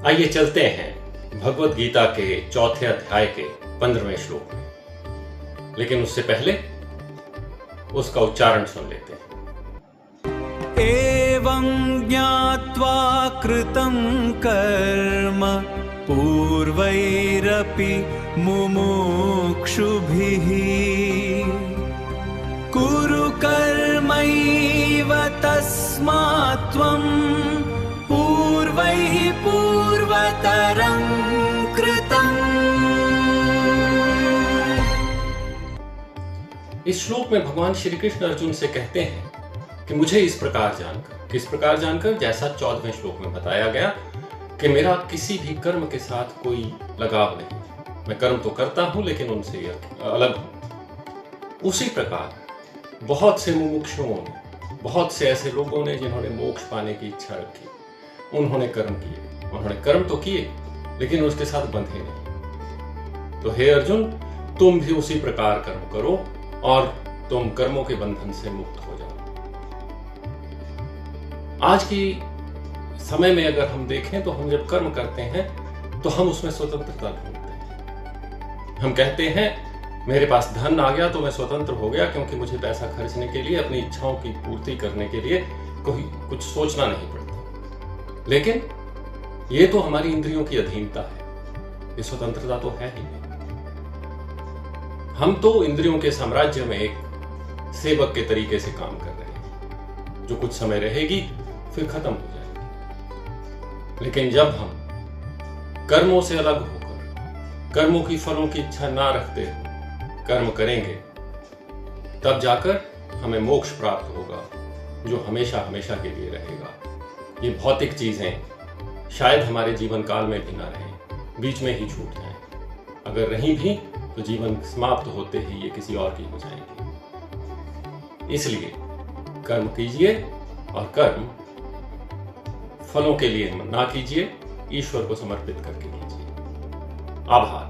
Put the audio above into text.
आइए चलते हैं भगवत गीता के चौथे अध्याय के 15वें श्लोक में, लेकिन उससे पहले उसका उच्चारण सुन लेते हैं। एवं ज्ञात्वा कृतं कर्म पूर्वैरपि मुमुक्षुभिः कुरु कर्मैव तस्मात् त्वं पूर्वैः पूर्वतरं कृतम्। इस श्लोक में भगवान श्री कृष्ण अर्जुन से कहते हैं कि मुझे इस प्रकार जानकर, किस प्रकार जानकर, जैसा 14वें श्लोक में बताया गया कि मेरा किसी भी कर्म के साथ कोई लगाव नहीं, मैं कर्म तो करता हूं लेकिन उनसे अलग हूं। उसी प्रकार बहुत से मुमुक्षुओं ने, बहुत से ऐसे लोगों ने जिन्होंने मोक्ष पाने की इच्छा रखी, उन्होंने कर्म किए, उन्होंने कर्म तो किए लेकिन उसके साथ बंधे नहीं। तो हे अर्जुन, तुम भी उसी प्रकार कर्म करो और तुम कर्मों के बंधन से मुक्त हो जाओ। आज की समय में अगर हम देखें तो हम जब कर्म करते हैं तो हम उसमें स्वतंत्रता ढूंढते हैं। हम कहते हैं मेरे पास धन आ गया तो मैं स्वतंत्र हो गया, क्योंकि मुझे पैसा खर्चने के लिए, अपनी इच्छाओं की पूर्ति करने के लिए कुछ सोचना नहीं पड़ता। लेकिन ये तो हमारी इंद्रियों की अधीनता है, ये स्वतंत्रता तो है ही नहीं। हम तो इंद्रियों के साम्राज्य में एक सेवक के तरीके से काम कर रहे हैं, जो कुछ समय रहेगी फिर खत्म हो जाएगी। लेकिन जब हम कर्मों से अलग होकर, कर्मों की फलों की इच्छा ना रखते हुए कर्म करेंगे, तब जाकर हमें मोक्ष प्राप्त होगा, जो हमेशा हमेशा के लिए रहेगा। ये भौतिक चीजें शायद हमारे जीवन काल में भी ना रहें, बीच में ही छूट जाएं। अगर रहीं भी तो जीवन समाप्त होते ही ये किसी और की हो जाएंगी। इसलिए कर्म कीजिए और कर्म फलों के लिए ना कीजिए, ईश्वर को समर्पित करके कीजिए। आभार।